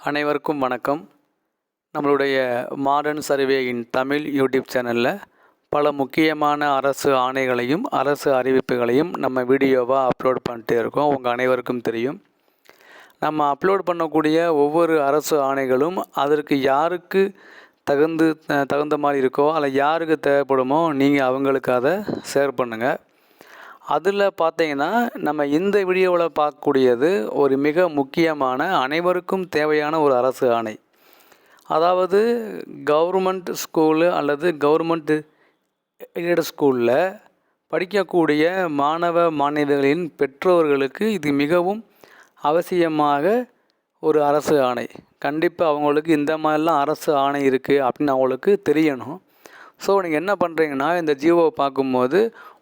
அனைவருக்கும் வணக்கம். நம்மளுடைய மாடர்ன் சர்வே இன் தமிழ் யூடியூப் சேனலில் பல முக்கியமான அரசு ஆணைகளையும் அரசு அறிவிப்புகளையும் நம்ம வீடியோவாக அப்லோட் பண்ணிட்டே இருக்கோம். உங்கள் அனைவருக்கும் தெரியும். நம்ம அப்லோட் பண்ணக்கூடிய ஒவ்வொரு அரசு ஆணைகளும் அதற்கு யாருக்கு தகுந்த மாதிரி இருக்கோ அல்ல யாருக்கு தேவைப்படுமோ நீங்கள் அவங்களுக்கு அதை ஷேர் பண்ணுங்கள். அதில் பார்த்தீங்கன்னா நம்ம இந்த வீடியோவில் பார்க்கக்கூடியது ஒரு மிக முக்கியமான அனைவருக்கும் தேவையான ஒரு அரசு ஆணை. அதாவது கவர்மெண்ட் ஸ்கூலு அல்லது கவர்மெண்ட் எய்டட் ஸ்கூலில் படிக்கக்கூடிய மாணவ மாணவிகளின் பெற்றோர்களுக்கு இது மிகவும் அவசியமாக ஒரு அரசு ஆணை. கண்டிப்பாக அவங்களுக்கு இந்த மாதிரிலாம் அரசு ஆணை இருக்குது அப்படின்னு அவங்களுக்கு தெரியணும். ஸோ நீங்கள் என்ன பண்ணுறீங்கன்னா, இந்த ஜியோவை பார்க்கும்போது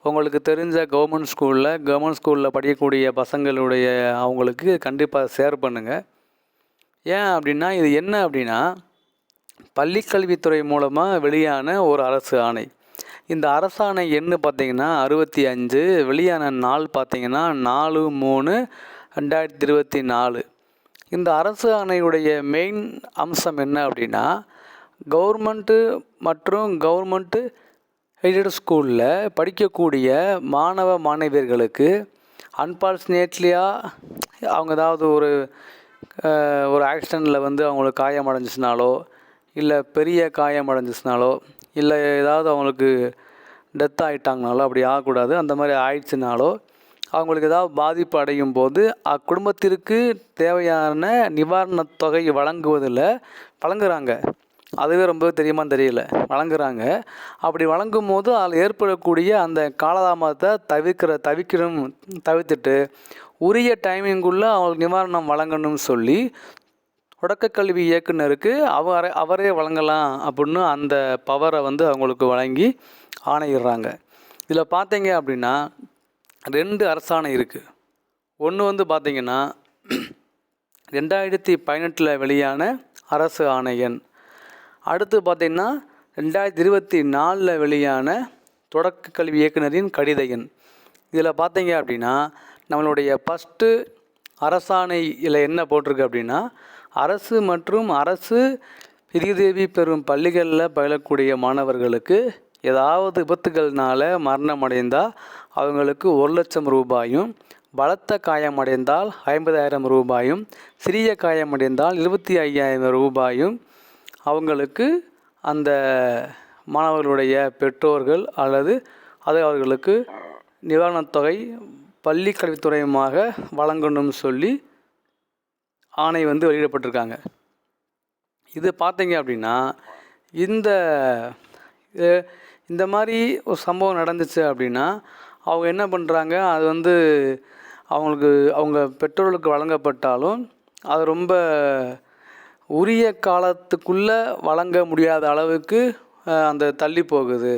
உங்களுக்கு தெரிஞ்ச கவர்மெண்ட் ஸ்கூலில் படிக்கக்கூடிய பசங்களுடைய அவங்களுக்கு கண்டிப்பாக ஷேர் பண்ணுங்கள். ஏன் அப்படின்னா, இது என்ன அப்படின்னா பள்ளிக்கல்வித்துறை மூலமாக வெளியான ஒரு அரசு ஆணை. இந்த அரசாணை என்ன பார்த்திங்கன்னா 65, வெளியான நாள் பார்த்திங்கன்னா 4/3/2024. இந்த அரசு ஆணையுடைய மெயின் அம்சம் என்ன அப்படின்னா, கவர்மெண்ட்டு மற்றும் கவர்மெண்ட்டு எய்டட் ஸ்கூலில் படிக்கக்கூடிய மாணவ மாணவியர்களுக்கு அன்பார்ச்சுனேட்லியாக அவங்க ஏதாவது ஒரு ஆக்சிடெண்ட்டில் அவங்களுக்கு காயம் அடைஞ்சிச்சினாலோ இல்லை பெரிய காயம் அடைஞ்சிச்சினாலோ இல்லை ஏதாவது அவங்களுக்கு டெத் ஆகிட்டாங்கனாலோ, அப்படி ஆகக்கூடாது. அந்த மாதிரி ஆயிடுச்சுனாலோ அவங்களுக்கு ஏதாவது பாதிப்பு அடையும் போது அக்குடும்பத்திற்கு தேவையான நிவாரணத் தொகை வழங்குறாங்க. அதுவே ரொம்ப தெரியுமான்னு தெரியல, வழங்குறாங்க. அப்படி வழங்கும் போது அதில் ஏற்படக்கூடிய அந்த காலதாமதத்தை தவிர்த்துட்டு உரிய டைமிங்குள்ளே அவங்களுக்கு நிவாரணம் வழங்கணும்னு சொல்லி தொடக்கக்கல்வி இயக்குனருக்கு அவரே வழங்கலாம் அப்படின்னு அந்த பவரை அவங்களுக்கு வழங்கி ஆணையிடுறாங்க. இதில் பார்த்தீங்க அப்படின்னா 2 அரசாணை இருக்குது. ஒன்று பார்த்திங்கன்னா 2018 வெளியான அரசு ஆணை எண். அடுத்து பார்த்திங்கன்னா 2024 வெளியான தொடக்க கல்வி இயக்குனரின் கடித எண். இதில் பார்த்தீங்க அப்படின்னா நம்மளுடைய ஃபஸ்ட்டு அரசாணையில் என்ன போட்டிருக்கு அப்படின்னா, அரசு மற்றும் அரசு நிதியுதவி பெறும் பள்ளிகளில் பயிலக்கூடிய மாணவர்களுக்கு ஏதாவது விபத்துகள்னால மரணம் அடைந்தால் அவங்களுக்கு 1,00,000 ரூபாயும், பலத்த காயமடைந்தால் 50,000 ரூபாயும், சிறிய காயமடைந்தால் 25,000 ரூபாயும் அவங்களுக்கு அந்த மாணவர்களுடைய பெற்றோர்கள் அல்லது அவர்களுக்கு நிவாரணத் தொகை பள்ளி கல்வித்துறையுமாக வழங்கணும்னு சொல்லி ஆணை வெளியிடப்பட்டிருக்காங்க. இது பார்த்தீங்க அப்படின்னா இந்த மாதிரி ஒரு சம்பவம் நடந்துச்சு அப்படின்னா அவங்க என்ன பண்ணுறாங்க, அது அவங்க பெற்றோர்களுக்கு வழங்கப்பட்டாலும் அது ரொம்ப உரிய காலத்துக்குள்ளே வழங்க முடியாத அளவுக்கு அந்த தள்ளி போகுது,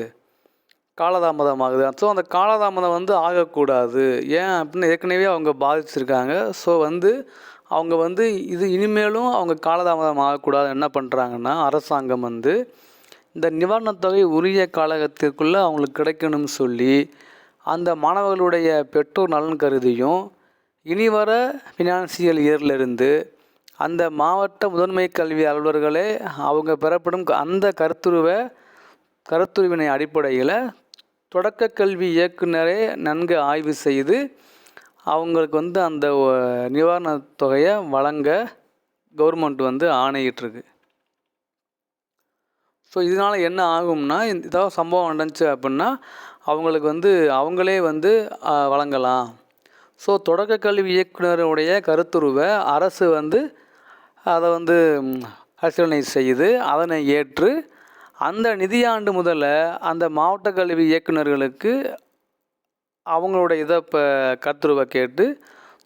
காலதாமதமாகுது. ஸோ அந்த காலதாமதம் ஆகக்கூடாது. ஏன் அப்படின்னு ஏற்கனவே அவங்க பாதிச்சிருக்காங்க. ஸோ அவங்க இது இனிமேலும் அவங்க காலதாமதம் ஆகக்கூடாது. என்ன பண்ணுறாங்கன்னா, அரசாங்கம் இந்த நிவாரணத் தொகை உரிய காலகத்திற்குள்ளே அவங்களுக்கு கிடைக்கணும்னு சொல்லி அந்த மாணவர்களுடைய பெற்றோர் நலன் கருதியும் இனி வர ஃபினான்சியல் இயர்லேருந்து அந்த மாவட்ட முதன்மை கல்வி அலுவலர்களே அவங்க பெறப்படும் அந்த கருத்துருவினை அடிப்படையில் தொடக்க கல்வி இயக்குனரே நன்கு ஆய்வு செய்து அவங்களுக்கு அந்த நிவாரணத் தொகையை வழங்க கவர்மெண்ட் ஆணையிட்டிருக்கு. ஸோ இதனால் என்ன ஆகும்னா, ஏதாவது சம்பவம் நடந்துச்சு அப்படின்னா அவங்களுக்கு அவங்களே வழங்கலாம். ஸோ தொடக்க கல்வி இயக்குனருடைய கருத்துருவை அரசு அதை பரிசீலனை செய்து அதனை ஏற்று அந்த நிதியாண்டு முதல்ல அந்த மாவட்ட கல்வி இயக்குனர்களுக்கு அவங்களுடைய கருத்துருவை கேட்டு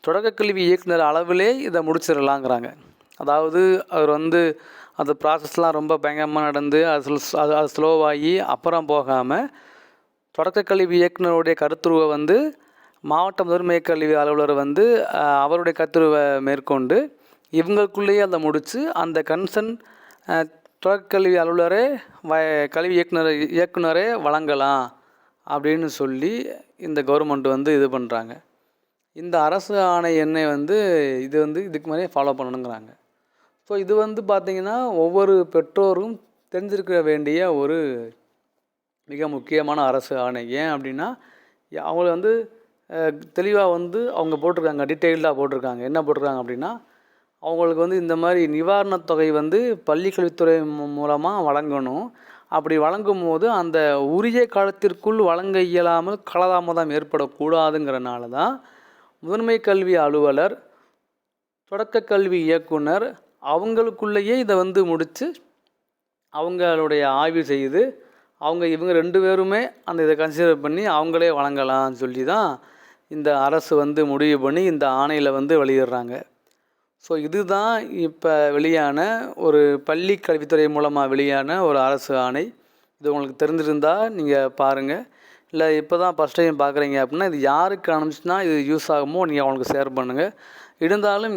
தொடக்க கல்வி இயக்குனர் அளவிலே இதை முடிச்சிடலாங்கிறாங்க. அதாவது அவர் அந்த ப்ராசஸ்லாம் ரொம்ப பயங்கரமாக நடந்து அது ஸ்லோவாகி அப்புறம் போகாமல் தொடக்க கல்வி இயக்குனருடைய கருத்துருவை மாவட்ட முதன்மை கல்வி அலுவலர் அவருடைய கருத்துருவை மேற்கொண்டு இவங்களுக்குள்ளேயே அதை முடித்து அந்த கன்சர்ன் தொடக்கல்வி அலுவலரே கல்வி இயக்குனரே வழங்கலாம் அப்படின்னு சொல்லி இந்த கவர்மெண்ட் இது பண்ணுறாங்க. இந்த அரசு ஆணை எண்ணை இதுக்கு மாதிரியே ஃபாலோ பண்ணணுங்கிறாங்க. ஸோ இது வந்து பார்த்திங்கன்னா ஒவ்வொரு பெற்றோரும் தெரிஞ்சிருக்க வேண்டிய ஒரு மிக முக்கியமான அரசு ஆணை. ஏன் அப்படின்னா அவங்க வந்து தெளிவாக வந்து அவங்க போட்டிருக்காங்க, டீட்டெயில்டாக போட்டிருக்காங்க. என்ன போட்டிருக்காங்க அப்படின்னா அவங்களுக்கு வந்து இந்த மாதிரி நிவாரணத் தொகை வந்து பள்ளிக்கல்வித்துறை மூலமாக வழங்கணும். அப்படி வழங்கும் போது அந்த உரிய காலத்திற்குள் வழங்க இயலாமல் காலதாமதம் ஏற்படக்கூடாதுங்கிறனால தான் முதன்மை கல்வி அலுவலர், தொடக்க கல்வி இயக்குனர் அவங்களுக்குள்ளேயே இதை வந்து முடித்து அவங்களுடைய ஆய்வு செய்து இவங்க 2 பேருமே அந்த இதை கன்சிடர் பண்ணி அவங்களே வழங்கலாம்னு சொல்லி தான் இந்த அரசு வந்து முடிவு பண்ணி இந்த ஆணையில் வந்து வெளியிடுறாங்க. ஸோ இதுதான் இப்போ வெளியான ஒரு பள்ளி கல்வித்துறை மூலமாக வெளியான ஒரு அரசு ஆணை. இது உங்களுக்கு தெரிஞ்சிருந்தால் நீங்கள் பாருங்கள். இல்லை இப்போ தான் ஃபஸ்ட் டைம் பார்க்குறீங்க அப்படின்னா இது யாருக்கு அனுப்பிச்சுன்னா இது யூஸ் ஆகுமோ நீங்கள் அவங்களுக்கு ஷேர் பண்ணுங்கள். இருந்தாலும்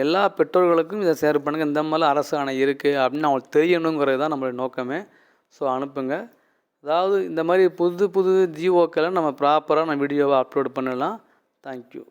எல்லா பெற்றோர்களுக்கும் இதை ஷேர் பண்ணுங்கள். இந்த மாதிரிலாம் அரசு ஆணை இருக்குது அப்படின்னு அவங்களுக்கு தெரியணுங்கிறது தான் நம்மளுடைய நோக்கமே. ஸோ அனுப்புங்க. அதாவது இந்த மாதிரி புது புது ஜிஓக்களை நம்ம ப்ராப்பராக வீடியோவை அப்லோட் பண்ணலாம். தேங்க்யூ.